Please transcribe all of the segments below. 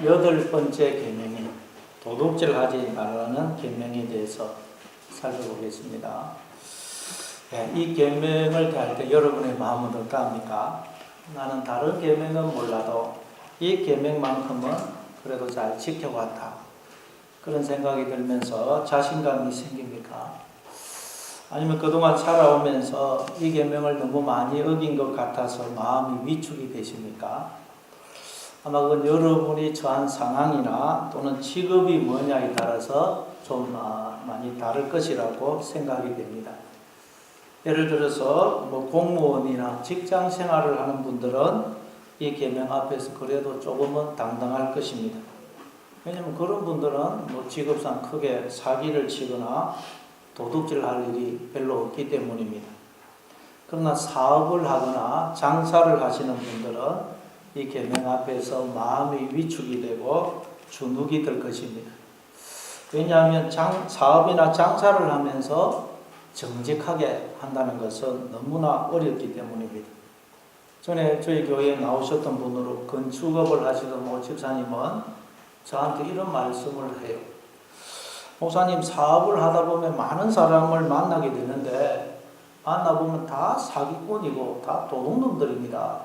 여덟 번째 계명인 도둑질하지 말라는 계명에 대해서 살펴보겠습니다. 이 계명을 대할 때 여러분의 마음은 어떠합니까? 나는 다른 계명은 몰라도 이 계명만큼은 그래도 잘 지켜왔다. 그런 생각이 들면서 자신감이 생깁니까? 아니면 그동안 살아오면서 이 계명을 너무 많이 어긴 것 같아서 마음이 위축이 되십니까? 아마 그건 여러분이 처한 상황이나 또는 직업이 뭐냐에 따라서 좀 많이 다를 것이라고 생각이 됩니다. 예를 들어서 공무원이나 직장 생활을 하는 분들은 이 계명 앞에서 그래도 조금은 당당할 것입니다. 왜냐하면 그런 분들은 직업상 크게 사기를 치거나 도둑질할 일이 별로 없기 때문입니다. 그러나 사업을 하거나 장사를 하시는 분들은 이 계명 앞에서 마음이 위축이 되고 주눅이 들 것입니다. 왜냐하면 사업이나 장사를 하면서 정직하게 한다는 것은 너무나 어렵기 때문입니다. 전에 저희 교회에 나오셨던 분으로 건축업을 하시던 집사님은 저한테 이런 말씀을 해요. 목사님, 사업을 하다 보면 많은 사람을 만나게 되는데 만나보면 다 사기꾼이고 다 도둑놈들입니다.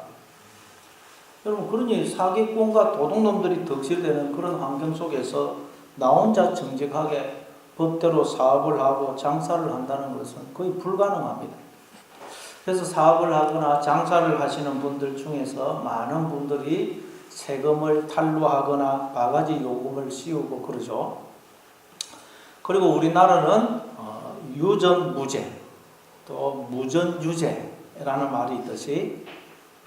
여러분, 그러니 사기꾼과 도둑놈들이 덕질되는 그런 환경 속에서 나 혼자 정직하게 법대로 사업을 하고 장사를 한다는 것은 거의 불가능합니다. 그래서 사업을 하거나 장사를 하시는 분들 중에서 많은 분들이 세금을 탈루하거나 바가지 요금을 씌우고 그러죠. 그리고 우리나라는 유전무죄 또 무전유죄라는 말이 있듯이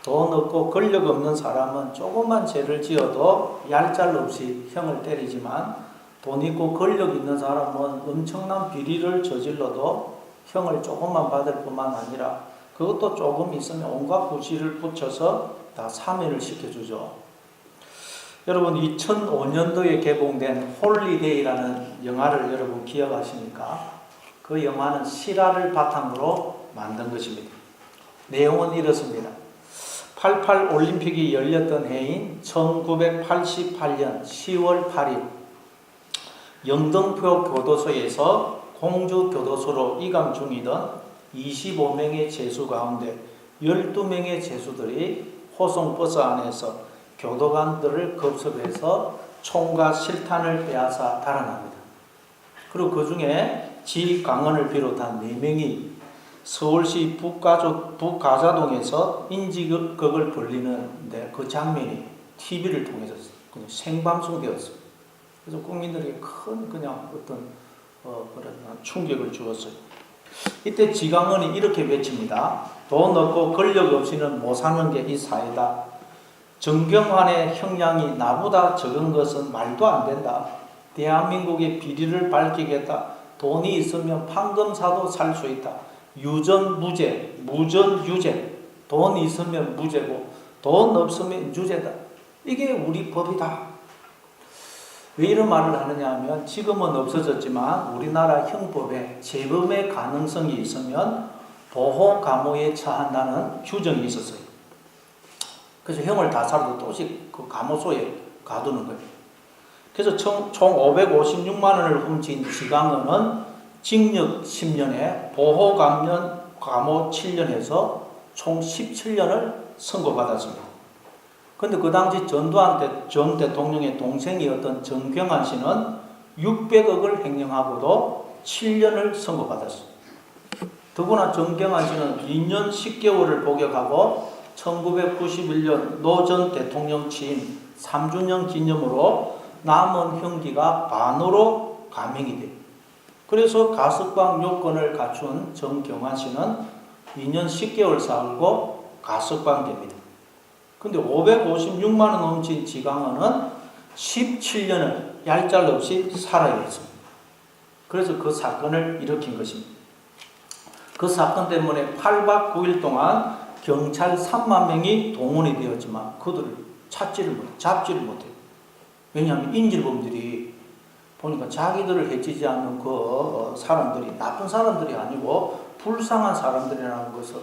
돈 없고 권력 없는 사람은 조금만 죄를 지어도 얄짤없이 형을 때리지만 돈 있고 권력 있는 사람은 엄청난 비리를 저질러도 형을 조금만 받을 뿐만 아니라 그것도 조금 있으면 온갖 구실을 붙여서 다 사면을 시켜주죠. 여러분, 2005년도에 개봉된 홀리데이라는 영화를 여러분 기억하십니까? 그 영화는 실화를 바탕으로 만든 것입니다. 내용은 이렇습니다. 88 올림픽이 열렸던 해인 1988년 10월 8일 영등포 교도소에서 공주 교도소로 이감 중이던 25명의 죄수 가운데 12명의 죄수들이 호송버스 안에서 교도관들을 급습해서 총과 실탄을 빼앗아 달아납니다. 그리고 그 중에 지강원을 비롯한 4명이 서울시 북가자동에서 인지극을 벌리는데 그 장면이 TV를 통해서 그냥 생방송되었어요. 그래서 국민들에게 큰 어떤 그런 충격을 주었어요. 이때 지강원이 이렇게 외칩니다. 돈 없고 권력 없이는 못 사는 게 이 사회다. 정경환의 형량이 나보다 적은 것은 말도 안 된다. 대한민국의 비리를 밝히겠다. 돈이 있으면 판검사도 살 수 있다. 유전무죄, 무전유죄. 돈 있으면 무죄고 돈 없으면 유죄다. 이게 우리 법이다. 왜 이런 말을 하느냐 하면 지금은 없어졌지만 우리나라 형법에 재범의 가능성이 있으면 보호감호에 처한다는 규정이 있었어요. 그래서 형을 다 살아도 또다시 그 감호소에 가두는 거예요. 그래서 총 556만 원을 훔친 지강은은 징역 10년에 보호감호 7년에서 총 17년을 선고받았습니다. 그런데 그 당시 전두환 전 대통령의 동생이었던 정경환 씨는 600억을 횡령하고도 7년을 선고받았습니다. 더구나 정경환 씨는 2년 10개월을 복역하고 1991년 노 전 대통령 취임 3주년 기념으로 남은 형기가 반으로 감형이 돼요. 그래서 가석방 요건을 갖춘 정경환 씨는 2년 10개월 살고 가석방됩니다. 근데 556만 원 훔친 지강원은 17년을 얄짤없이 살아야 했습니다. 그래서 그 사건을 일으킨 것입니다. 그 사건 때문에 8박 9일 동안 경찰 3만 명이 동원이 되었지만 그들을 잡지를 못해요. 왜냐하면 인질범들이 보니까 자기들을 해치지 않는 그 사람들이 나쁜 사람들이 아니고 불쌍한 사람들이라는 것을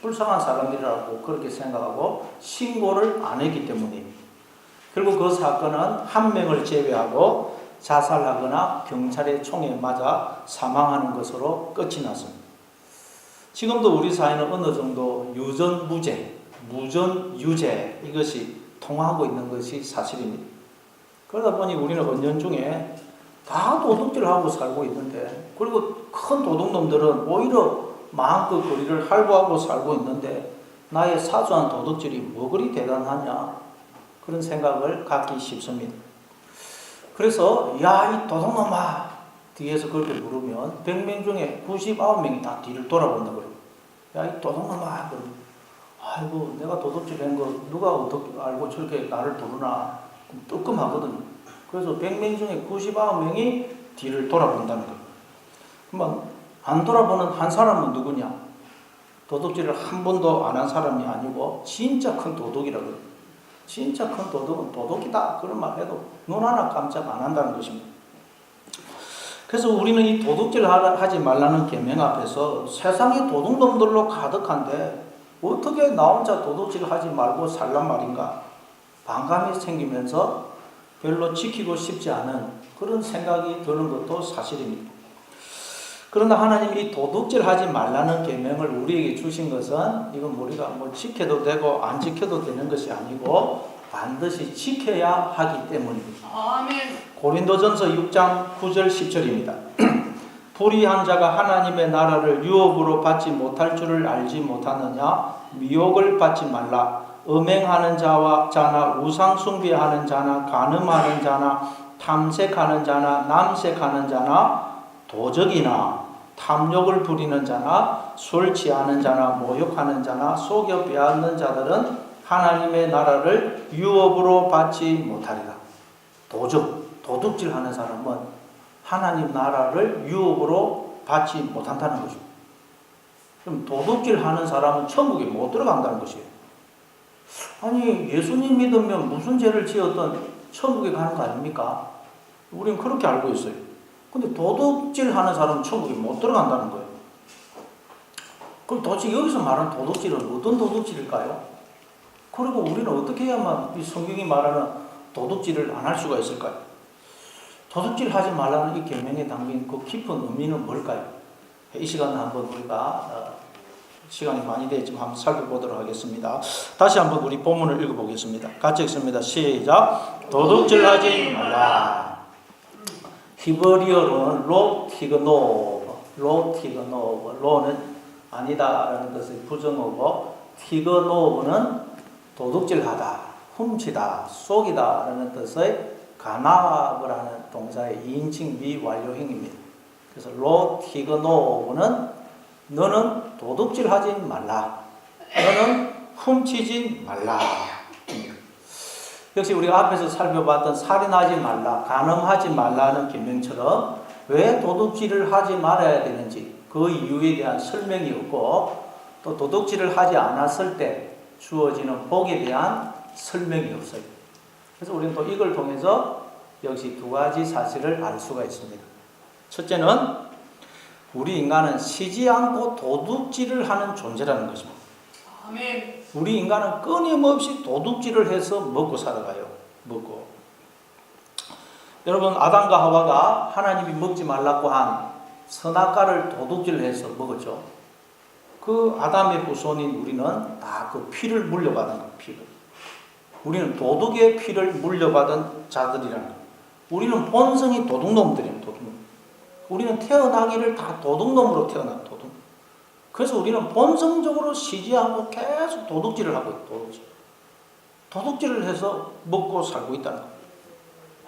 불쌍한 사람들이라고 그렇게 생각하고 신고를 안 했기 때문입니다. 결국 그 사건은 한 명을 제외하고 자살하거나 경찰의 총에 맞아 사망하는 것으로 끝이 났습니다. 지금도 우리 사회는 어느 정도 유전무죄, 무전유죄 이것이 통하고 있는 것이 사실입니다. 그러다 보니 우리는 은연중에 다 도둑질하고 살고 있는데, 그리고 큰 도둑놈들은 오히려 마음껏 거리를 활보하고 살고 있는데 나의 사소한 도둑질이 뭐 그리 대단하냐, 그런 생각을 갖기 쉽습니다. 그래서 야, 이 도둑놈아 뒤에서 그렇게 물으면 100명 중에 99명이 다 뒤를 돌아본다 그래요. 야, 이 도둑놈아, 아이고 내가 도둑질한 거 누가 어떻게 알고 저렇게 나를 부르나 뜨끔하거든요. 그래서 100명 중에 99명이 뒤를 돌아본다는 거예요. 그러면 안 돌아보는 한 사람은 누구냐? 도둑질을 한 번도 안 한 사람이 아니고 진짜 큰 도둑이라고요. 진짜 큰 도둑은 도둑이다 그런 말 해도 눈 하나 깜짝 안 한다는 것입니다. 그래서 우리는 이 도둑질 하지 말라는 계명 앞에서 세상이 도둑놈들로 가득한데 어떻게 나 혼자 도둑질 하지 말고 살란 말인가, 반감이 생기면서 별로 지키고 싶지 않은 그런 생각이 드는 것도 사실입니다. 그러나 하나님이 이 도둑질 하지 말라는 계명을 우리에게 주신 것은 이건 우리가 뭐 지켜도 되고 안 지켜도 되는 것이 아니고 반드시 지켜야 하기 때문입니다. 아멘. 고린도전서 6장 9절 10절입니다. 불의한 자가 하나님의 나라를 유업으로 받지 못할 줄을 알지 못하느냐? 미혹을 받지 말라. 음행하는 자나 우상 숭배하는 자나 간음하는 자나 탐색하는 자나 남색하는 자나 도적이나 탐욕을 부리는 자나 술 취하는 자나 모욕하는 자나 속여 빼앗는 자들은 하나님의 나라를 유업으로 받지 못하리라. 도둑질하는 사람은 하나님 나라를 유업으로 받지 못한다는 것입니다. 그럼 도둑질하는 사람은 천국에 못 들어간다는 것이에요. 아니, 예수님 믿으면 무슨 죄를 지었든 천국에 가는 거 아닙니까? 우리는 그렇게 알고 있어요. 근데 도둑질하는 사람은 천국에 못 들어간다는 거예요. 그럼 도대체 여기서 말하는 도둑질은 어떤 도둑질일까요? 그리고 우리는 어떻게 해야만 이 성경이 말하는 도둑질을 안 할 수가 있을까요? 도둑질 하지 말라는 이 계명에 담긴 그 깊은 의미는 뭘까요? 이 시간에 한번 우리가 시간이 많이 되었지만 한번 살펴보도록 하겠습니다. 다시 한번 우리 본문을 읽어보겠습니다. 같이 읽습니다. 시작. 도둑질 하지 말라. 히브리어로는 로는 아니다라는 것의 부정어고, 티그노브는 도둑질하다, 훔치다, 속이다라는 뜻의 가나브라는 동사의 2인칭 미완료형입니다. 그래서 로티그노브는 너는 도둑질하지 말라, 너는 훔치지 말라. 역시 우리가 앞에서 살펴봤던 살인하지 말라, 간음하지 말라는 계명처럼 왜 도둑질을 하지 말아야 되는지 그 이유에 대한 설명이 없고, 또 도둑질을 하지 않았을 때 주어지는 복에 대한 설명이 없어요. 그래서 우리는 또 이걸 통해서 역시 두 가지 사실을 알 수가 있습니다. 첫째는 우리 인간은 쉬지 않고 도둑질을 하는 존재라는 것입니다. 아멘. 우리 인간은 끊임없이 도둑질을 해서 먹고 살아가요. 여러분, 아담과 하와가 하나님이 먹지 말라고 한 선악과를 도둑질해서 먹었죠. 그 아담의 후손인 우리는 다 그 피를 물려받은 거예요. 우리는 도둑의 피를 물려받은 자들이라는 거예요. 우리는 본성이 도둑놈들이에요. 우리는 태어나기를 다 도둑놈으로 태어난 도둑. 그래서 우리는 본성적으로 쉬지 않고 계속 도둑질을 하고 있어요. 도둑질을 해서 먹고 살고 있다는 거예요.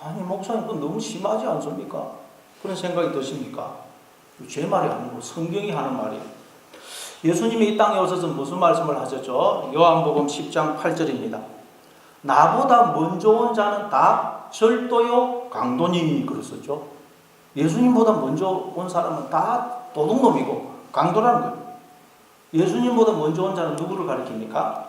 아니, 목사님, 그건 너무 심하지 않습니까? 그런 생각이 드십니까? 제 말이 아니고 성경이 하는 말이에요. 예수님이 이 땅에 오셔서 무슨 말씀을 하셨죠? 요한복음 10장 8절입니다. 나보다 먼저 온 자는 다 절도요 강도니, 그랬었죠. 예수님보다 먼저 온 사람은 다 도둑놈이고 강도라는 거예요. 예수님보다 먼저 온 자는 누구를 가리킵니까?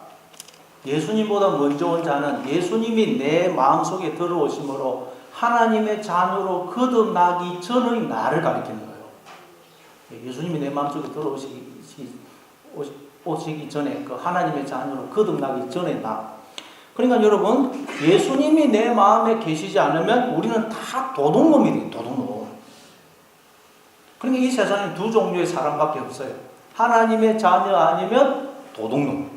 예수님보다 먼저 온 자는 예수님이 내 마음속에 들어오심으로 하나님의 자녀로 거듭나기 전의 나를 가리키는 거예요. 예수님이 내 마음속에 들어오시기 전에, 그 하나님의 자녀로 거듭나기 전에 나. 그러니까 여러분, 예수님이 내 마음에 계시지 않으면 우리는 다 도둑놈이 돼요. 도둑놈. 그러니까 이 세상에 두 종류의 사람밖에 없어요. 하나님의 자녀 아니면 도둑놈.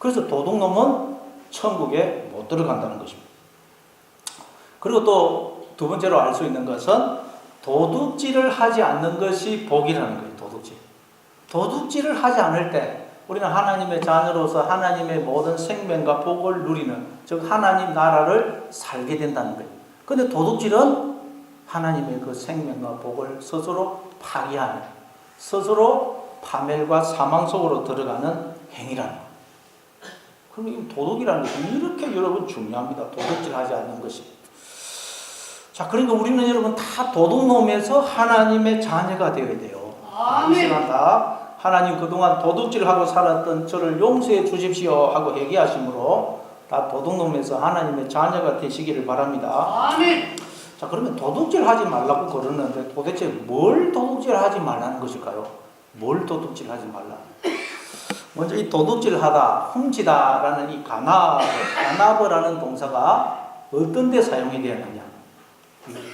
그래서 도둑놈은 천국에 못 들어간다는 것입니다. 그리고 또 두 번째로 알 수 있는 것은 도둑질을 하지 않는 것이 복이라는 거예요. 도둑질. 도둑질을 하지 않을 때 우리는 하나님의 자녀로서 하나님의 모든 생명과 복을 누리는, 즉 하나님 나라를 살게 된다는 거예요. 그런데 도둑질은 하나님의 그 생명과 복을 스스로 파괴하는, 스스로 파멸과 사망 속으로 들어가는 행위라는 거예요. 그럼 이 도둑이라는 것이 이렇게 여러분 중요합니다. 도둑질 하지 않는 것이. 자, 그러니까 우리는 여러분 다 도둑놈에서 하나님의 자녀가 되어야 돼요. 아멘. 하나님 그동안 도둑질하고 살았던 저를 용서해 주십시오 하고 얘기하시므로 다 도둑놈에서 하나님의 자녀가 되시기를 바랍니다. 아멘. 자, 그러면 도둑질 하지 말라고 그러는데 도대체 뭘 도둑질 하지 말라는 것일까요? 뭘 도둑질 하지 말라? 먼저 이 도둑질 하다, 훔치다라는 이 가나브라는 동사가 어떤 데 사용이 되었느냐?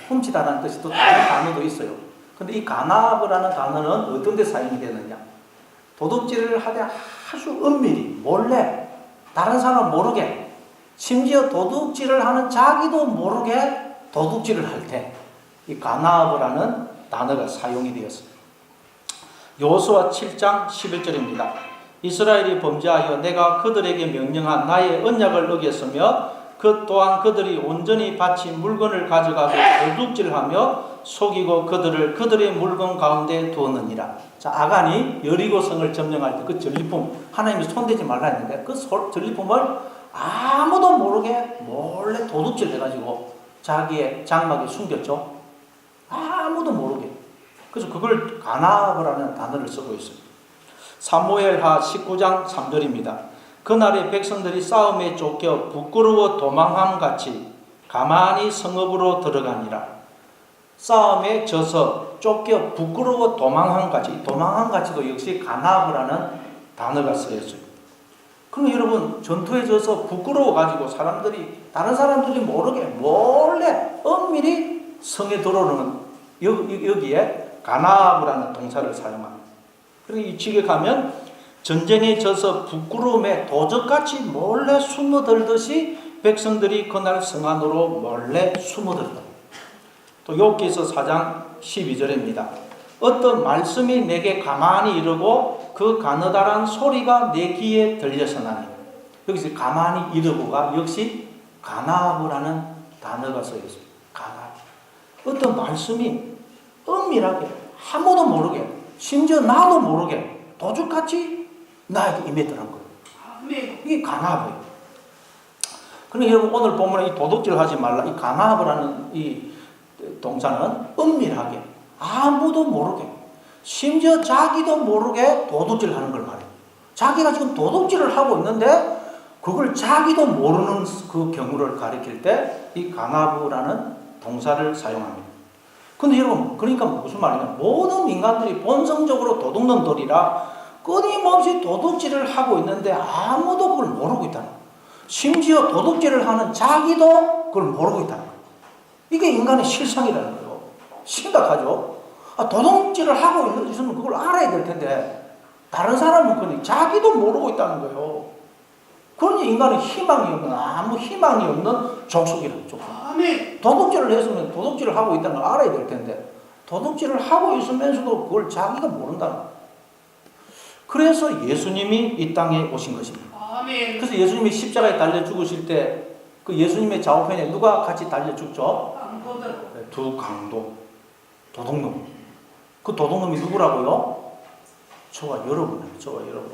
훔치다라는 뜻이 또 다른 단어도 있어요. 근데 이 가나브라는 단어는 어떤 데 사용이 되느냐? 도둑질을 하되 아주 은밀히, 몰래, 다른 사람 모르게, 심지어 도둑질을 하는 자기도 모르게 도둑질을 할 때 이 가나브라는 단어가 사용이 되었습니다. 여호수아 7장 11절입니다. 이스라엘이 범죄하여 내가 그들에게 명령한 나의 언약을 어겼으며 그 또한 그들이 온전히 바친 물건을 가져가고 도둑질하며 속이고 그들의 물건 가운데 두었느니라. 자, 아간이 여리고성을 점령할 때 그 전리품, 하나님이 손대지 말라 했는데 그 전리품을 아무도 모르게 몰래 도둑질 해가지고 자기의 장막에 숨겼죠. 아무도 모르게. 그래서 그걸 가나브라는 단어를 쓰고 있습니다. 사무엘하 19장 3절입니다. 그날에 백성들이 싸움에 쫓겨 부끄러워 도망함같이 가만히 성읍으로 들어가니라. 싸움에 져서 쫓겨 부끄러워 도망함같이, 도망함같이도 역시 가나브라는 단어가 쓰였어요. 그럼 여러분, 전투에 져서 부끄러워가지고 다른 사람들이 모르게 몰래 은밀히 성에 들어오는 여기에 가나브라는 동사를 사용합니다. 그리고 이 책에 가면 전쟁에 져서 부끄러움에 도적같이 몰래 숨어들듯이 백성들이 그날 성 안으로 몰래 숨어들었다. 또 욥기서 4장 12절입니다. 어떤 말씀이 내게 가만히 이르고 그 가느다란 소리가 내 귀에 들려서나니. 여기서 가만히 이르고가 역시 가나브라는 단어가 써있습니다. 어떤 말씀이 은밀하게 아무도 모르게, 심지어 나도 모르게 도둑같이 나에게 임했더란 거예요. 이게 가나브예요. 그러니까 여러분, 오늘 보면 이 도둑질 하지 말라, 이 가나브라는 이 동사는 은밀하게, 아무도 모르게, 심지어 자기도 모르게 도둑질 하는 걸 말해요. 자기가 지금 도둑질을 하고 있는데 그걸 자기도 모르는 그 경우를 가리킬 때 이 가나브라는 동사를 사용합니다. 근데 여러분, 그러니까 무슨 말이냐? 모든 인간들이 본성적으로 도둑놈들이라 끊임없이 도둑질을 하고 있는데 아무도 그걸 모르고 있다는 거예요. 심지어 도둑질을 하는 자기도 그걸 모르고 있다는 거예요. 이게 인간의 실상이라는 거예요. 심각하죠? 도둑질을 하고 있으면 그걸 알아야 될 텐데 다른 사람은 그냥 자기도 모르고 있다는 거예요. 그러니 인간은 아무 희망이 없는 족속이라는 족속. 도둑질을 했으면 도둑질을 하고 있다는 걸 알아야 될 텐데 도둑질을 하고 있으면서도 그걸 자기가 모른다는 거예요. 그래서 예수님이 이 땅에 오신 것입니다. 아멘. 그래서 예수님이 십자가에 달려 죽으실 때 그 예수님의 좌우편에 누가 같이 달려 죽죠? 두 강도, 도둑놈. 그 도둑놈이 누구라고요? 저와 여러분이에요. 저와 여러분.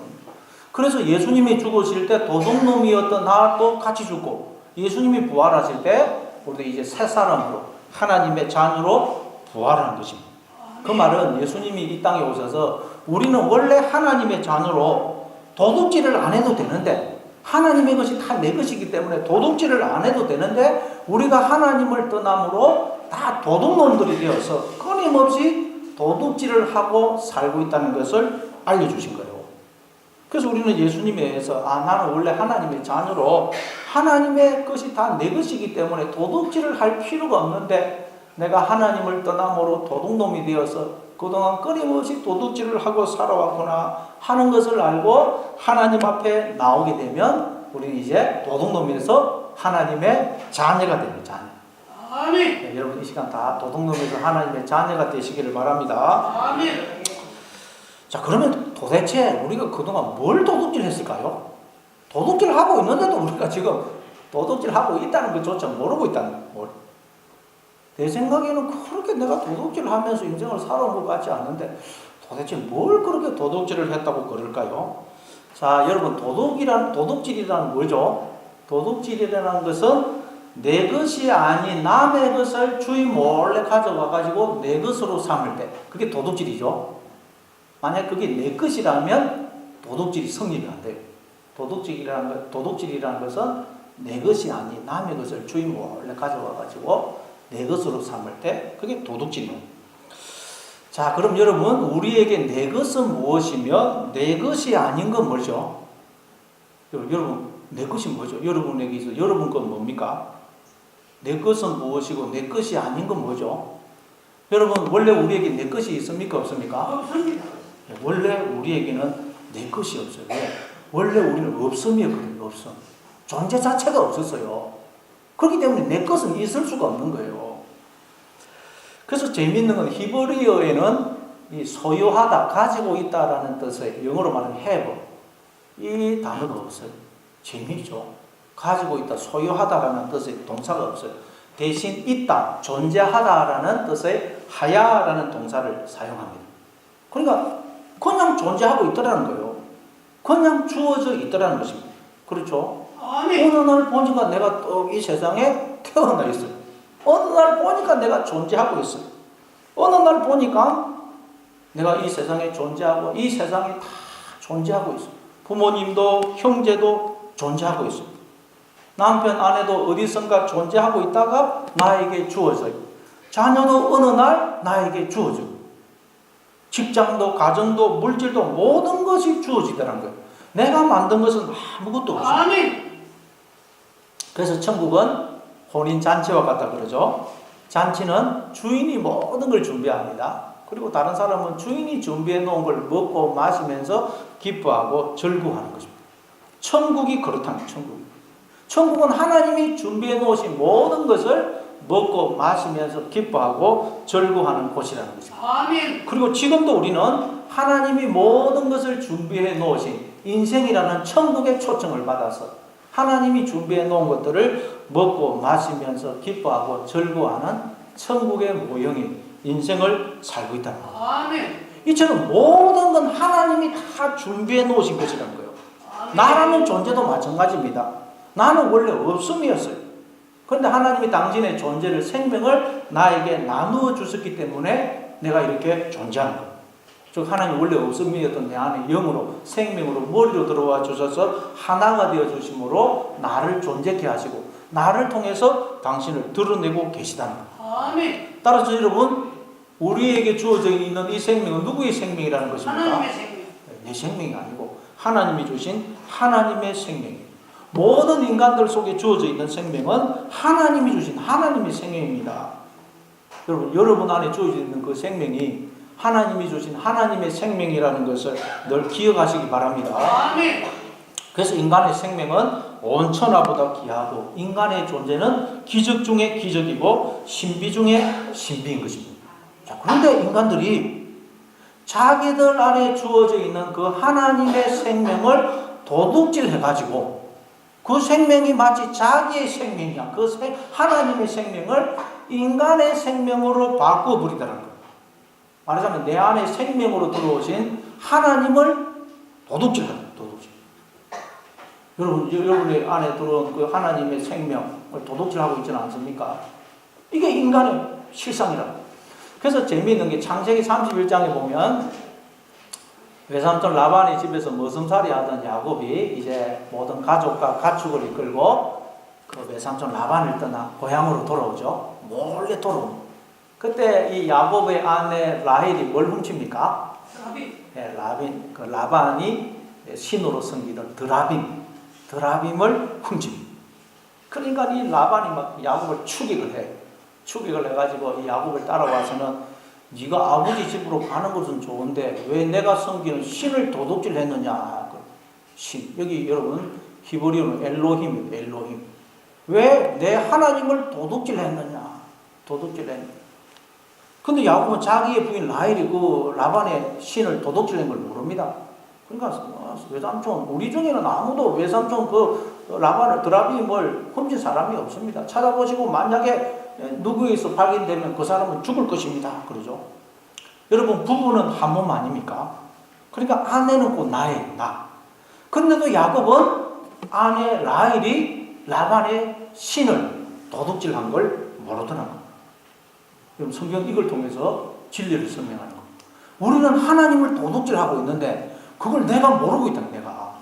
그래서 예수님이 죽으실 때 도둑놈이었던 나도 같이 죽고, 예수님이 부활하실 때 우리도 이제 새 사람으로 하나님의 자녀로 부활하는 것입니다. 그 말은 예수님이 이 땅에 오셔서 우리는 원래 하나님의 자녀로 도둑질을 안 해도 되는데, 하나님의 것이 다 내 것이기 때문에 도둑질을 안 해도 되는데 우리가 하나님을 떠남으로 다 도둑놈들이 되어서 끊임없이 도둑질을 하고 살고 있다는 것을 알려주신 거예요. 그래서 우리는 예수님에 의해서 나는 원래 하나님의 자녀로 하나님의 것이 다 내 것이기 때문에 도둑질을 할 필요가 없는데 내가 하나님을 떠남으로 도둑놈이 되어서 그동안 끊임없이 도둑질을 하고 살아왔구나 하는 것을 알고 하나님 앞에 나오게 되면 우리는 이제 도둑놈에서 하나님의 자녀가 됩니다. 자녀. 아멘. 네, 여러분 이 시간 다 도둑놈에서 하나님의 자녀가 되시기를 바랍니다. 아멘. 자, 그러면 도대체 우리가 그동안 뭘 도둑질 했을까요? 도둑질 하고 있는데도 우리가 지금 도둑질 하고 있다는 것조차 모르고 있다는 거예요. 내 생각에는 그렇게 내가 도둑질을 하면서 인생을 살아온 것 같지 않은데 도대체 뭘 그렇게 도둑질을 했다고 그럴까요? 자, 여러분 도둑질이란 뭐죠? 도둑질이라는 것은 내 것이 아닌 남의 것을 주인 몰래 가져와 가지고 내 것으로 삼을 때 그게 도둑질이죠. 만약 그게 내 것이라면 도둑질이 성립이 안 돼요. 도둑질이라는 것은 내 것이 아닌 남의 것을 주인 몰래 가져와 가지고 내 것으로 삼을 때 그게 도둑질이에요. 자, 그럼 여러분 우리에게 내 것은 무엇이며 내 것이 아닌 건 뭐죠? 여러분 내 것이 뭐죠? 여러분에게 있어 여러분 건 뭡니까? 내 것은 무엇이고 내 것이 아닌 건 뭐죠? 여러분 원래 우리에게 내 것이 있습니까? 없습니까? 없습니다. 원래 우리에게는 내 것이 없어요. 왜? 원래 우리는 없음이었거든요. 없음. 존재 자체가 없었어요. 그렇기 때문에 내 것은 있을 수가 없는 거예요. 그래서 재미있는 건 히브리어에는 이 소유하다, 가지고 있다라는 뜻의 영어로 말하는 have 이 단어가 없어요. 재미있죠. 가지고 있다, 소유하다라는 뜻의 동사가 없어요. 대신 있다, 존재하다라는 뜻의 하야라는 동사를 사용합니다. 그러니까 그냥 존재하고 있더라는 거예요. 그냥 주어져 있더라는 것입니다. 그렇죠? 아멘. 어느 날 보니까 내가 또 이 세상에 태어나 있어요. 어느 날 보니까 내가 존재하고 있어요. 어느 날 보니까 내가 이 세상에 존재하고 이 세상에 다 존재하고 있어요. 부모님도 형제도 존재하고 있어요. 남편 아내도 어디선가 존재하고 있다가 나에게 주어져요. 자녀도 어느 날 나에게 주어져요. 직장도 가정도 물질도 모든 것이 주어지더라는 거예요. 내가 만든 것은 아무것도 없어요. 아멘. 그래서 천국은 혼인잔치와 같다 그러죠. 잔치는 주인이 모든 걸 준비합니다. 그리고 다른 사람은 주인이 준비해 놓은 걸 먹고 마시면서 기뻐하고 즐거워하는 것입니다. 천국이 그렇다는 거예요. 천국은 하나님이 준비해 놓으신 모든 것을 먹고 마시면서 기뻐하고 즐거워하는 곳이라는 것입니다. 아멘. 그리고 지금도 우리는 하나님이 모든 것을 준비해 놓으신 인생이라는 천국의 초청을 받아서 하나님이 준비해 놓은 것들을 먹고 마시면서 기뻐하고 즐거워하는 천국의 모형인 인생을 살고 있다는 거예요. 아멘. 이처럼 모든 건 하나님이 다 준비해 놓으신 것이라는 거예요. 나라는 존재도 마찬가지입니다. 나는 원래 없음이었어요. 그런데 하나님이 당신의 존재를, 생명을 나에게 나누어 주셨기 때문에 내가 이렇게 존재하는 거예요. 즉 하나님 원래 없음이었던 내 안에 영으로, 생명으로, 머리로 들어와 주셔서 하나가 되어 주심으로 나를 존재케 하시고 나를 통해서 당신을 드러내고 계시다는 거예요. 아멘. 따라서 여러분 우리에게 주어져 있는 이 생명은 누구의 생명이라는 것입니까? 하나님의 생명. 내 생명이 아니고 하나님이 주신 하나님의 생명이에요. 모든 인간들 속에 주어져 있는 생명은 하나님이 주신 하나님의 생명입니다. 여러분 안에 주어져 있는 그 생명이 하나님이 주신 하나님의 생명이라는 것을 늘 기억하시기 바랍니다. 아멘. 그래서 인간의 생명은 온 천하보다 귀하고 인간의 존재는 기적 중에 기적이고 신비 중에 신비인 것입니다. 자, 그런데 인간들이 자기들 안에 주어져 있는 그 하나님의 생명을 도둑질해가지고 그 생명이 마치 자기의 생명이야. 하나님의 생명을 인간의 생명으로 바꿔버리더라는 거예요. 말하자면 내 안에 생명으로 들어오신 하나님을 도둑질하는 거예요. 도둑질. 여러분의 안에 들어온 그 하나님의 생명을 도둑질하고 있지는 않습니까? 이게 인간의 실상이라고. 그래서 재미있는 게 창세기 31장에 보면 외삼촌 라반의 집에서 머슴살이 하던 야곱이 이제 모든 가족과 가축을 이끌고 그 외삼촌 라반을 떠나 고향으로 돌아오죠. 몰래 돌아옵니다. 그때 이 야곱의 아내 라헬이 뭘 훔칩니까? 라비. 네, 라반이 신으로 섬기던 드라빔을 훔칩니다. 그러니까 이 라반이 막 야곱을 추격을 해. 추격을 해가지고 이 야곱을 따라와서는 네가 아버지 집으로 가는 것은 좋은데 왜 내가 섬기는 신을 도둑질했느냐. 신, 여기 여러분 히브리어는 엘로힘입니다. 엘로힘. 왜 내 하나님을 도둑질했느냐. 도둑질했느냐. 근데 야곱은 자기의 부인 라헬이 그 라반의 신을 도둑질한 걸 모릅니다. 그러니까 외삼촌, 우리 중에는 아무도 외삼촌 그 라반을 드라빔을 훔친 사람이 없습니다. 찾아보시고 만약에 누구에서 발견되면 그 사람은 죽을 것입니다. 그러죠. 여러분 부부는 한 몸 아닙니까? 그러니까 아내는 곧 나예요. 나. 근데도 야곱은 아내 라헬이 라반의 신을 도둑질한 걸 모르더라고요. 그럼 성경 이걸 통해서 진리를 설명하는 거. 우리는 하나님을 도둑질하고 있는데 그걸 내가 모르고 있다. 내가.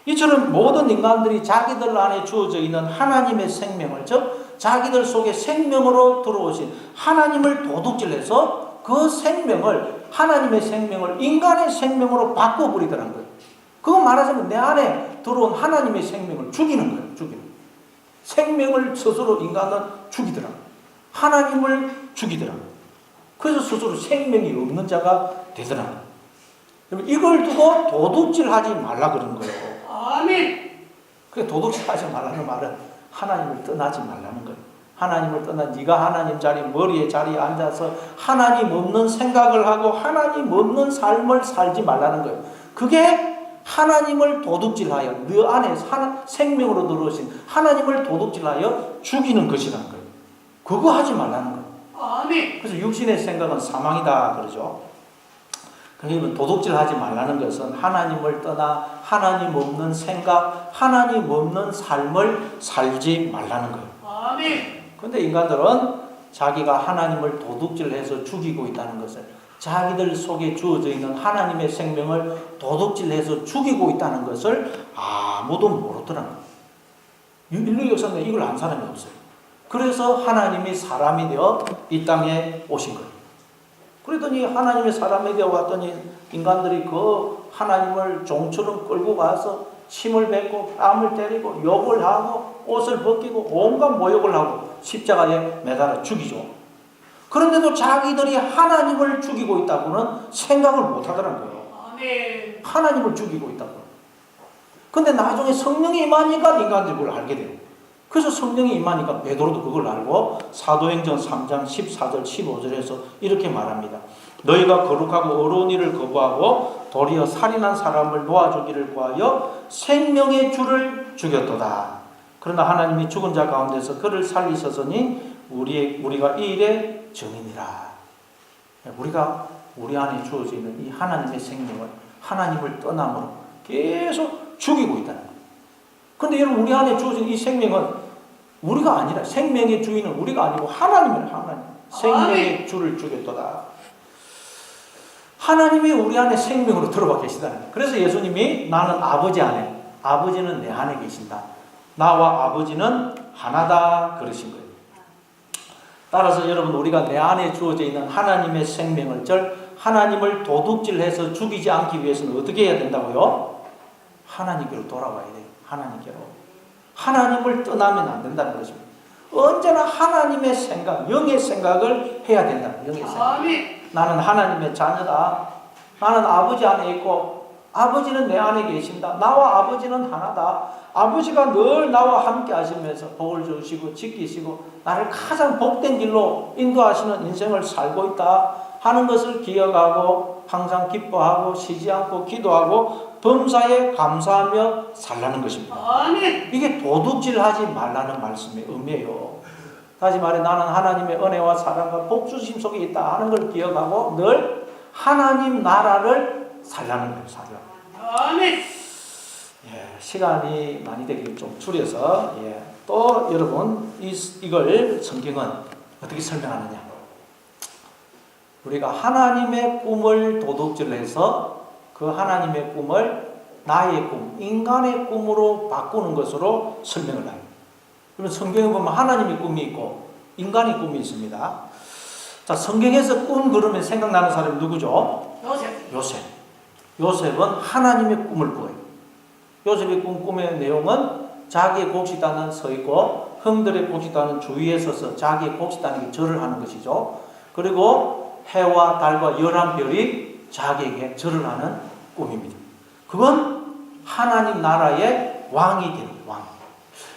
이처럼 모든 인간들이 자기들 안에 주어져 있는 하나님의 생명을, 즉 자기들 속에 생명으로 들어오신 하나님을 도둑질해서 그 생명을, 하나님의 생명을 인간의 생명으로 바꿔버리더라는 거예요. 그거 말하자면 내 안에 들어온 하나님의 생명을 죽이는 거예요. 죽이는 거예요. 생명을 스스로 인간은 죽이더라고요. 하나님을 죽이더라고요. 그래서 스스로 생명이 없는 자가 되더라고요. 이걸 두고 도둑질하지 말라 그러는 거예요. 아멘. 그 도둑질하지 말라는 말은 하나님을 떠나지 말라는 거예요. 하나님을 떠나 네가 하나님 자리 머리에 자리에 앉아서 하나님 없는 생각을 하고 하나님 없는 삶을 살지 말라는 거예요. 그게 하나님을 도둑질하여 너 안에 생명으로 들어오신 하나님을 도둑질하여 죽이는 것이라는 거예요. 그거 하지 말라는 거예요. 아멘. 그래서 육신의 생각은 사망이다 그러죠. 그러면 도둑질하지 말라는 것은 하나님을 떠나 하나님 없는 생각, 하나님 없는 삶을 살지 말라는 거예요. 아멘. 그런데 인간들은 자기가 하나님을 도둑질해서 죽이고 있다는 것을, 자기들 속에 주어져 있는 하나님의 생명을 도둑질해서 죽이고 있다는 것을 아무도 모르더라고요. 인류 역사에 이걸 안 사람이 없어요. 그래서 하나님이 사람이 되어 이 땅에 오신 거예요. 그러더니 하나님의 사람이 되어 왔더니 인간들이 그 하나님을 종처럼 끌고 가서 침을 뱉고 뺨을 때리고 욕을 하고 옷을 벗기고 온갖 모욕을 하고 십자가에 매달아 죽이죠. 그런데도 자기들이 하나님을 죽이고 있다고는 생각을 못 하더라고요. 아멘. 하나님을 죽이고 있다고. 근데 나중에 성령이 임하니까 인간들이 그걸 알게 돼요. 그래서 성령이 임하니까 베드로도 그걸 알고 사도행전 3장 14절 15절에서 이렇게 말합니다. 너희가 거룩하고 어려운 일을 거부하고 도리어 살인한 사람을 놓아주기를 구하여 생명의 주를 죽였도다. 그러나 하나님이 죽은 자 가운데서 그를 살리셨으니 우리가 이 일의 증인이라. 우리가 우리 안에 주어져 있는 이 하나님의 생명을 하나님을 떠남으로 계속 죽이고 있다는 거예요. 그런데 여러분 우리 안에 주어진 이 생명은 우리가 아니라 생명의 주인은 우리가 아니고 하나님이에요. 하나님. 생명의 주를 죽였도다. 하나님이 우리 안에 생명으로 들어와 계시다는 거예요. 그래서 예수님이 나는 아버지 안에, 아버지는 내 안에 계신다. 나와 아버지는 하나다 그러신 거예요. 따라서 여러분 우리가 내 안에 주어져 있는 하나님의 생명을, 하나님을 도둑질해서 죽이지 않기 위해서는 어떻게 해야 된다고요? 하나님께로 돌아와야 돼요. 하나님께로. 하나님을 떠나면 안 된다는 것입니다. 언제나 하나님의 생각, 영의 생각을 해야 된다. 영의 생각. 나는 하나님의 자녀다. 나는 아버지 안에 있고 아버지는 내 안에 계신다. 나와 아버지는 하나다. 아버지가 늘 나와 함께 하시면서 복을 주시고 지키시고 나를 가장 복된 길로 인도하시는 인생을 살고 있다 하는 것을 기억하고 항상 기뻐하고 쉬지 않고 기도하고 범사에 감사하며 살라는 것입니다. 아멘. 이게 도둑질하지 말라는 말씀의 의미예요. 다시 말해 나는 하나님의 은혜와 사랑과 복주심 속에 있다 하는 걸 기억하고 늘 하나님 나라를 살라는 거예요. 아멘. 예, 시간이 많이 되길 좀 줄여서 또 여러분 이걸 성경은 어떻게 설명하느냐. 우리가 하나님의 꿈을 도둑질해서 그 하나님의 꿈을 나의 꿈, 인간의 꿈으로 바꾸는 것으로 설명을 해요. 그러면 성경에 보면 하나님의 꿈이 있고 인간의 꿈이 있습니다. 자, 성경에서 꿈 그러면 생각나는 사람이 누구죠? 요셉. 요셉. 요셉은 하나님의 꿈을 꾸어요. 요셉의 꿈의 내용은 자기의 곡식단은 서 있고 형들의 곡식단은 주위에 서서 자기의 곡식단에게 절을 하는 것이죠. 그리고 해와 달과 11별이 자기에게 절을 하는 꿈입니다. 그건 하나님 나라의 왕이 되는 왕.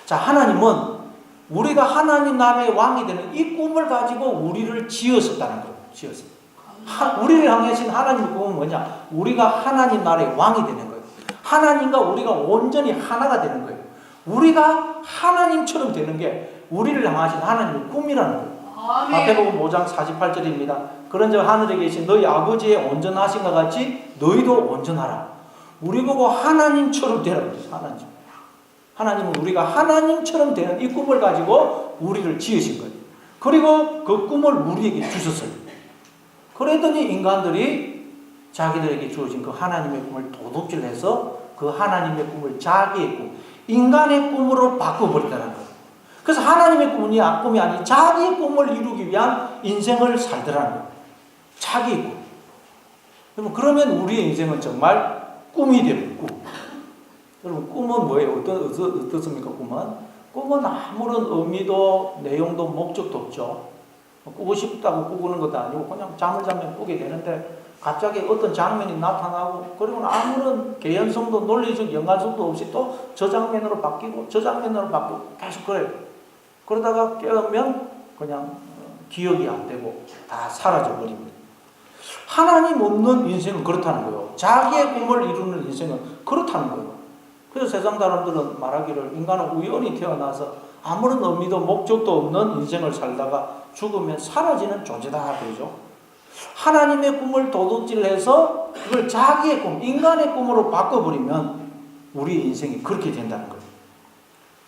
자, 하나님은 우리가 하나님 나라의 왕이 되는 이 꿈을 가지고 우리를 지으셨다는 거예요. 우리를 향하신 하나님의 꿈은 뭐냐? 우리가 하나님 나라의 왕이 되는 거예요. 하나님과 우리가 온전히 하나가 되는 거예요. 우리가 하나님처럼 되는 게 우리를 향하신 하나님의 꿈이라는 거예요. 마태복음 5장 48절입니다. 그런즉 하늘에 계신 너희 아버지의 온전하신 것 같이 너희도 온전하라. 우리 보고 하나님처럼 되라고 했어요. 하나님은 우리가 하나님처럼 되는 이 꿈을 가지고 우리를 지으신 거예요. 그리고 그 꿈을 우리에게 주셨어요. 그랬더니 인간들이 자기들에게 주어진 그 하나님의 꿈을 도둑질해서 그 하나님의 꿈을 자기의 꿈, 인간의 꿈으로 바꿔버린다는 거예요. 그래서 하나님의 꿈이 아니 자기의 꿈을 이루기 위한 인생을 살더라는 거예요. 자기의 꿈. 여러분, 그러면 우리의 인생은 정말 꿈이 되는 꿈. 여러분, 꿈은 뭐예요? 어떻습니까? 꿈은 아무런 의미도 내용도 목적도 없죠. 꾸고 싶다고 꾸는 것도 아니고 그냥 잠을 자면 꾸게 되는데 갑자기 어떤 장면이 나타나고 그리고 아무런 개연성도 논리적 연관성도 없이 또 저 장면으로 바뀌고 계속 그래요. 그러다가 깨우면 그냥 기억이 안 되고 다 사라져 버립니다. 하나님 없는 인생은 그렇다는 거예요. 자기의 꿈을 이루는 인생은 그렇다는 거예요. 그래서 세상 사람들은 말하기를 인간은 우연히 태어나서 아무런 의미도 목적도 없는 인생을 살다가 죽으면 사라지는 존재다 그러죠. 하나님의 꿈을 도둑질해서 그걸 자기의 꿈, 인간의 꿈으로 바꿔버리면 우리 인생이 그렇게 된다는 거예요.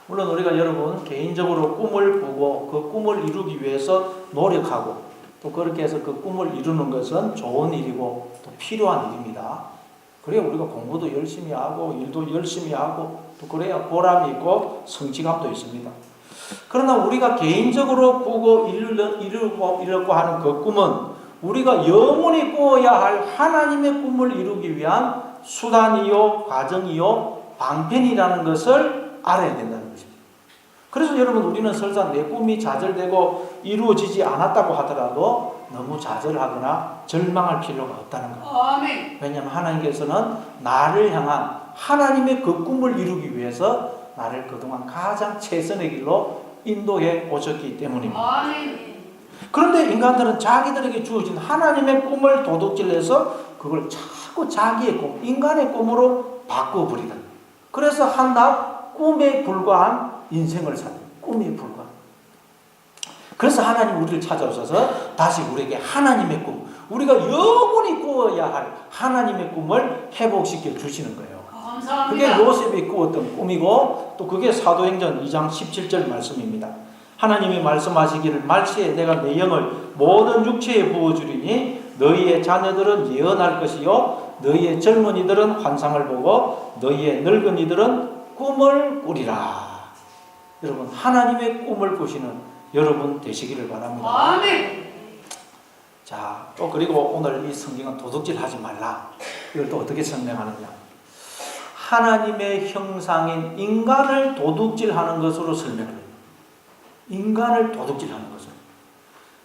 물론 우리가 여러분 개인적으로 꿈을 꾸고 그 꿈을 이루기 위해서 노력하고 또 그렇게 해서 그 꿈을 이루는 것은 좋은 일이고 또 필요한 일입니다. 그래야 우리가 공부도 열심히 하고 일도 열심히 하고 또 그래야 보람이 있고 성취감도 있습니다. 그러나 우리가 개인적으로 꾸고 이루고 하는 그 꿈은 우리가 영원히 꾸어야 할 하나님의 꿈을 이루기 위한 수단이요, 과정이요, 방편이라는 것을 알아야 된다는 것입니다. 그래서 여러분 우리는 설사 내 꿈이 좌절되고 이루어지지 않았다고 하더라도 너무 좌절하거나 절망할 필요가 없다는 거예요. 왜냐하면 하나님께서는 나를 향한 하나님의 그 꿈을 이루기 위해서 나를 그동안 가장 최선의 길로 인도해 오셨기 때문입니다. 그런데 인간들은 자기들에게 주어진 하나님의 꿈을 도둑질해서 그걸 자꾸 자기의 꿈, 인간의 꿈으로 바꿔버리다. 그래서 한낱 꿈에 불과한 인생을 사는 꿈에 불과한. 그래서 하나님 우리를 찾아오셔서 다시 우리에게 하나님의 꿈, 우리가 영원히 꾸어야 할 하나님의 꿈을 회복시켜 주시는 거예요. 감사합니다. 그게 요셉이 꾸었던 꿈이고 또 그게 사도행전 2장 17절 말씀입니다. 하나님이 말씀하시기를 말치에 내가 내 영을 모든 육체에 부어주리니 너희의 자녀들은 예언할 것이요 너희의 젊은이들은 환상을 보고 너희의 늙은이들은 꿈을 꾸리라. 여러분 하나님의 꿈을 꾸시는 여러분 되시기를 바랍니다. 아멘. 자, 또 그리고 오늘 이 성경은 도둑질 하지 말라. 이걸 또 어떻게 설명하느냐? 하나님의 형상인 인간을 도둑질하는 것으로 설명해요. 인간을 도둑질하는 것을.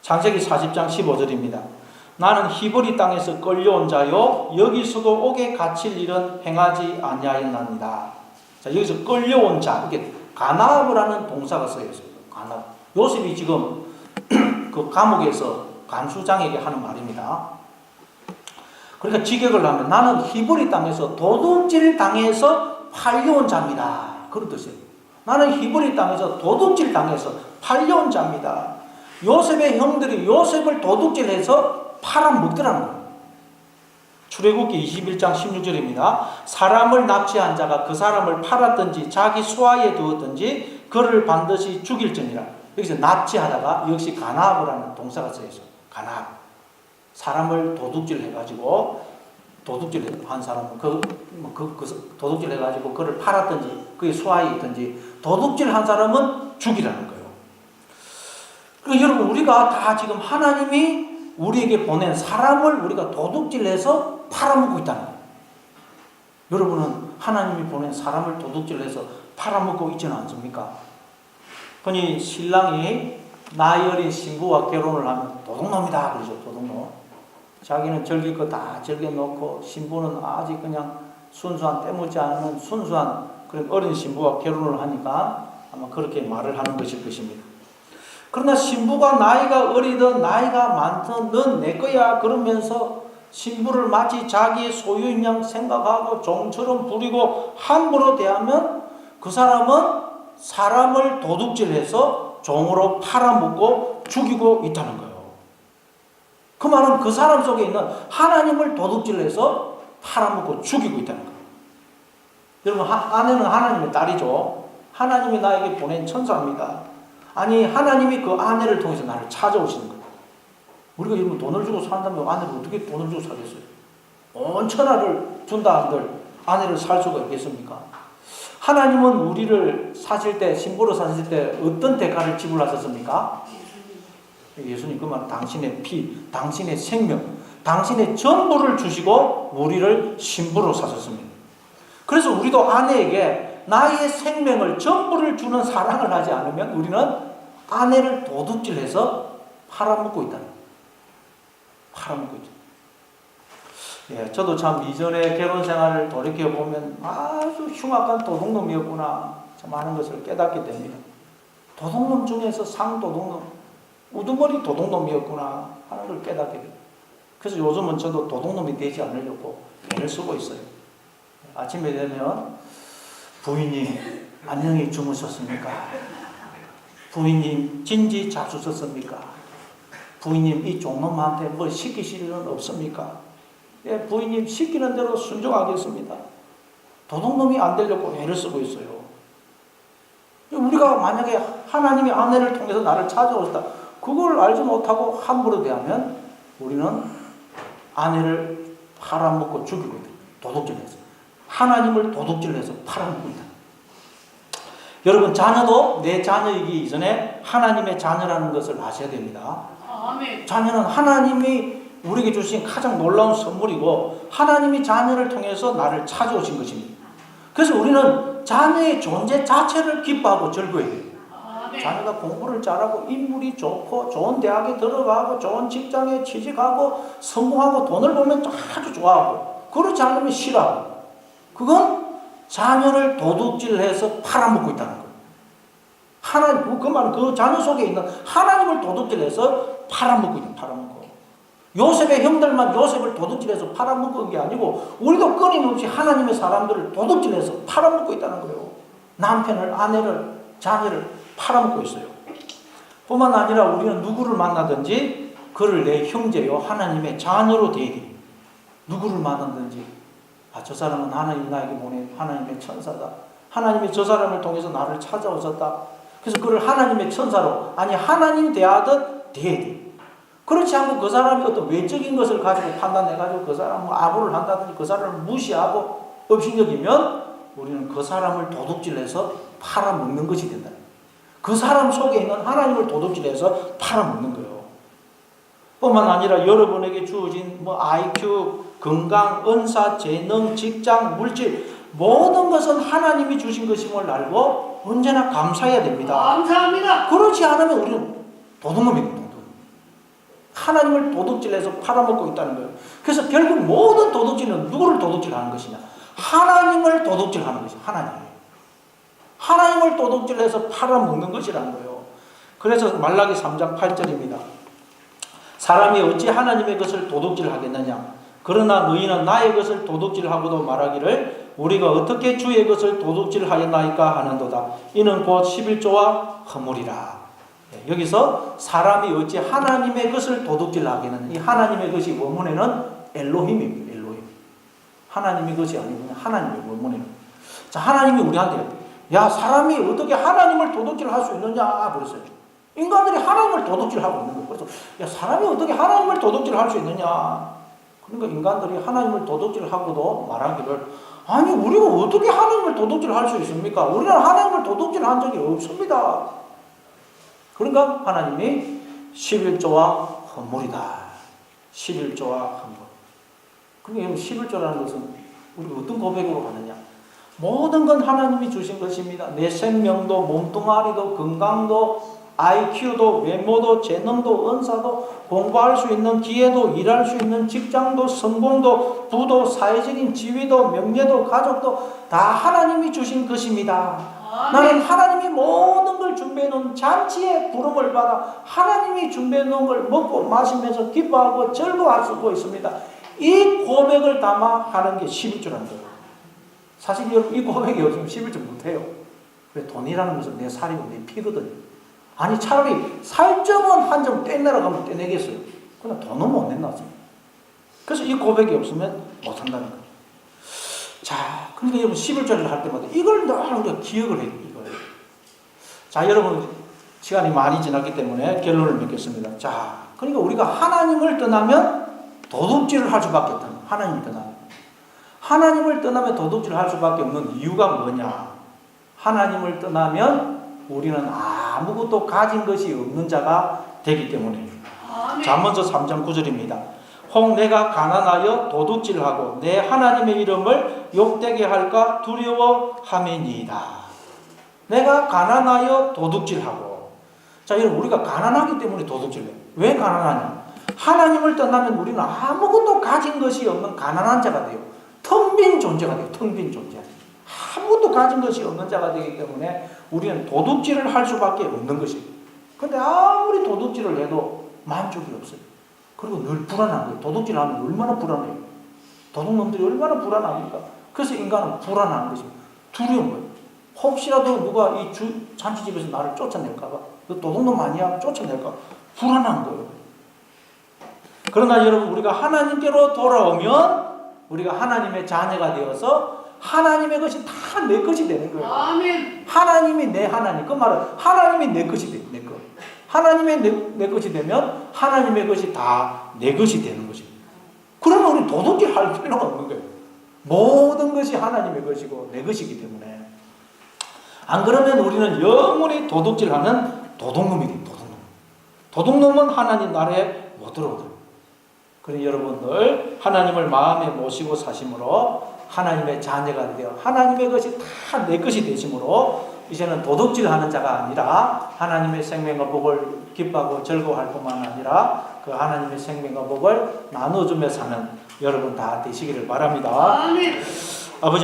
창세기 40장 15절입니다. 나는 히브리 땅에서 끌려온 자요 여기서도 옥에 갇힐 일은 행하지 아니하였나이다. 자, 여기서 끌려온 자, 이게 가나브라는 동사가 쓰여 있습니다. 가나브. 요셉이 지금 그 감옥에서 간수장에게 하는 말입니다. 그러니까 직역을 하면 나는 히브리 땅에서 도둑질 당해서 팔려온 자입니다. 그런 뜻이에요. 나는 히브리 땅에서 도둑질 당해서 팔려온 자입니다. 요셉의 형들이 요셉을 도둑질해서 팔아먹더라는 거예요. 출애굽기 21장 16절입니다. 사람을 납치한 자가 그 사람을 팔았든지 자기 수하에 두었든지 그를 반드시 죽일지니라. 여기서 납치하다가 역시 가나브라는 동사가 쓰여 있어요. 가나브. 사람을 도둑질해가지고 도둑질한 사람은 도둑질해가지고 그를 팔았든지 그의 수하에 있든지 도둑질한 사람은 죽이라는 거예요. 그러니까 여러분 우리가 다 지금 하나님이 우리에게 보낸 사람을 우리가 도둑질해서 팔아먹고 있다는 거예요. 여러분은 하나님이 보낸 사람을 도둑질해서 팔아먹고 있지는 않습니까? 흔히 신랑이 나이 어린 신부와 결혼을 하면 도둑놈이다 그러죠. 도둑놈. 자기는 즐길 거 다 즐겨놓고 신부는 아직 그냥 순수한 때묻지 않은 순수한 그런 어린 신부와 결혼을 하니까 아마 그렇게 말을 하는 것일 것입니다. 그러나 신부가 나이가 어리든 나이가 많든 넌 내 거야 그러면서 신부를 마치 자기의 소유인 양 생각하고 종처럼 부리고 함부로 대하면 그 사람은 사람을 도둑질해서 종으로 팔아먹고 죽이고 있다는 거예요. 그 말은 그 사람 속에 있는 하나님을 도둑질해서 팔아먹고 죽이고 있다는 거예요. 여러분, 아내는 하나님의 딸이죠. 하나님이 나에게 보낸 천사입니다. 아니, 하나님이 그 아내를 통해서 나를 찾아오시는 거예요. 우리가 여러분 돈을 주고 산다면 아내를 어떻게 돈을 주고 사겠어요? 온 천하를 준다 한들 아내를 살 수가 있겠습니까? 하나님은 우리를 사실 때, 신부로 사실 때 어떤 대가를 지불하셨습니까? 예수님 그 말, 당신의 피, 당신의 생명, 당신의 전부를 주시고 우리를 신부로 사셨습니다. 그래서 우리도 아내에게 나의 생명을 전부를 주는 사랑을 하지 않으면 우리는 아내를 도둑질해서 팔아먹고 있다는 거예요. 팔아먹고 있죠. 예, 저도 참 이전에 결혼 생활을 돌이켜보면 아주 흉악한 도둑놈이었구나. 참 많은 것을 깨닫게 됩니다. 도둑놈 중에서 상도둑놈, 우두머리 도둑놈이었구나 하는 걸 깨닫게 됩니다. 그래서 요즘은 저도 도둑놈이 되지 않으려고 애를 쓰고 있어요. 아침에 되면 부인님 안녕히 주무셨습니까? 부인님 진지 잡수셨습니까? 부인님 이 종놈한테 뭐 시키실 일은 없습니까? 예, 부인님 시키는 대로 순종하겠습니다. 도둑놈이 안 되려고 애를 쓰고 있어요. 우리가 만약에 하나님이 아내를 통해서 나를 찾아오셨다. 그걸 알지 못하고 함부로 대하면 우리는 아내를 팔아먹고 죽이고 있다. 도둑질해서. 하나님을 도둑질해서 팔아먹고 있다. 여러분, 자녀도 내 자녀이기 이전에 하나님의 자녀라는 것을 아셔야 됩니다. 아멘. 자녀는 하나님이 우리에게 주신 가장 놀라운 선물이고 하나님이 자녀를 통해서 나를 찾아오신 것입니다. 그래서 우리는 자녀의 존재 자체를 기뻐하고 즐거워해야 돼요. 자녀가 공부를 잘하고 인물이 좋고 좋은 대학에 들어가고 좋은 직장에 취직하고 성공하고 돈을 벌면 아주 좋아하고, 그렇지 않으면 싫어하고, 그건 자녀를 도둑질해서 팔아먹고 있다는 거예요. 하나님, 그 말은 그 자녀 속에 있는 하나님을 도둑질해서 팔아먹고 있는, 팔아먹고. 요셉의 형들만 요셉을 도둑질해서 팔아먹은 게 아니고 우리도 끊임없이 하나님의 사람들을 도둑질해서 팔아먹고 있다는 거예요. 남편을, 아내를, 자녀를 팔아먹고 있어요. 뿐만 아니라 우리는 누구를 만나든지 그를 내 형제요 하나님의 자녀로 대해드립니다. 누구를 만나든지 저 사람은 하나님이 나에게 보낸 하나님의 천사다. 하나님이 저 사람을 통해서 나를 찾아오셨다. 그래서 그를 하나님의 천사로, 아니 하나님 대하듯 대해야 돼. 그렇지 않고 그 사람이 어떤 외적인 것을 가지고 판단해가지고 그 사람 아부를 한다든지 그 사람을 무시하고 업신여기면 우리는 그 사람을 도둑질해서 팔아먹는 것이 된다. 그 사람 속에 있는 하나님을 도둑질해서 팔아먹는 거예요. 뿐만 아니라 여러분에게 주어진 IQ, 건강, 은사, 재능, 직장, 물질 모든 것은 하나님이 주신 것임을 알고 언제나 감사해야 됩니다. 감사합니다. 그렇지 않으면 우리는 도둑놈입니다. 하나님을 도둑질해서 팔아먹고 있다는 거예요. 그래서 결국 모든 도둑질은 누구를 도둑질하는 것이냐? 하나님을 도둑질하는 것이죠. 하나님을 도둑질해서 팔아먹는 것이라는 거예요. 그래서 말라기 3장 8절입니다. 사람이 어찌 하나님의 것을 도둑질하겠느냐? 그러나 너희는 나의 것을 도둑질하고도 말하기를 우리가 어떻게 주의 것을 도둑질하였나이까 하는도다. 이는 곧 11조와 허물이라. 여기서 사람이 어찌 하나님의 것을 도둑질하겠느냐? 이 하나님의 것이 원문에는 엘로힘입니다. 엘로힘. 하나님의 것이 아니고 하나님의 원문에는. 자, 하나님이 우리한테 야, 사람이 어떻게 하나님을 도둑질할 수 있느냐 그랬어요. 인간들이 하나님을 도둑질하고 있는 거예요. 그래서 야, 사람이 어떻게 하나님을 도둑질할 수 있느냐? 그러니까 인간들이 하나님을 도둑질하고도 말하기를 아니 우리가 어떻게 하나님을 도둑질할 수 있습니까? 우리는 하나님을 도둑질한 적이 없습니다. 그러니까 하나님이 11조와 헌물이다. 11조와 헌물. 그러니까 11조라는 것은 우리가 어떤 고백으로 하느냐? 모든 건 하나님이 주신 것입니다. 내 생명도, 몸뚱아리도, 건강도, IQ도, 외모도, 재능도, 은사도, 공부할 수 있는 기회도, 일할 수 있는 직장도, 성공도, 부도, 사회적인 지위도, 명예도, 가족도 다 하나님이 주신 것입니다. 나는 하나님이 모든 걸 준비해 놓은 잔치의 부름을 받아 하나님이 준비해 놓은 걸 먹고 마시면서 기뻐하고 즐거워할 수 있습니다. 이 고백을 담아 하는 게 11조라는 거예요. 사실 여러분 이 고백이 없으면 11조 못해요. 왜? 돈이라는 것은 내 살이고 내 피거든요. 아니 차라리 살점은 한 점 떼내러 가면 떼내겠어요. 그러나 돈은 못 낸다습니다. 그래서 이 고백이 없으면 못한다는 거예요. 자, 그러니까 여러분 11조를 할 때마다 이걸 늘 우리가 기억을 해요. 이걸. 자, 여러분 시간이 많이 지났기 때문에 결론을 맺겠습니다. 자, 그러니까 우리가 하나님을 떠나면 도둑질을 할 수밖에 없다. 하나님을 떠나면. 하나님을 떠나면 도둑질을 할 수밖에 없는 이유가 뭐냐? 하나님을 떠나면 우리는 아무것도 가진 것이 없는 자가 되기 때문에. 자, 먼저 3장 9절입니다. 혹 내가 가난하여 도둑질하고 내 하나님의 이름을 욕되게 할까 두려워함이니이다. 내가 가난하여 도둑질하고. 자, 여러분 우리가 가난하기 때문에 도둑질해요. 왜 가난하냐? 하나님을 떠나면 우리는 아무것도 가진 것이 없는 가난한 자가 돼요. 텅 빈 존재가 돼요. 텅 빈 존재. 아무것도 가진 것이 없는 자가 되기 때문에 우리는 도둑질을 할 수밖에 없는 것이에요. 그런데 아무리 도둑질을 해도 만족이 없어요. 그리고 늘 불안한 거예요. 도둑질하면 얼마나 불안해요. 도둑놈들이 얼마나 불안합니까? 그래서 인간은 불안한 것이에요. 두려운 거예요. 혹시라도 누가 이 잔치집에서 나를 쫓아낼까봐, 너 도둑놈 아니야? 쫓아낼까? 불안한 거예요. 그러나 여러분 우리가 하나님께로 돌아오면 우리가 하나님의 자녀가 되어서 하나님의 것이 다 내 것이 되는 거예요. 아멘. 하나님이 내 하나님. 그 말은 하나님이 내 것이 돼. 내 것. 하나님의 내 것이 되면 하나님의 것이 다 내 것이 되는 것입니다. 그러면 우리 도둑질 할 필요가 없는 거예요. 모든 것이 하나님의 것이고 내 것이기 때문에. 안 그러면 우리는 영원히 도둑질하는 도둑놈이 돼요. 도둑놈. 도둑놈은 하나님 나라에 못 들어오더라고요. 그러니 여러분들 하나님을 마음에 모시고 사심으로 하나님의 자녀가 되어 하나님의 것이 다 내 것이 되심으로 이제는 도둑질하는 자가 아니라 하나님의 생명과 복을 기뻐하고 즐거워할 뿐만 아니라 그 하나님의 생명과 복을 나눠주며 사는 여러분 다 되시기를 바랍니다. 아멘.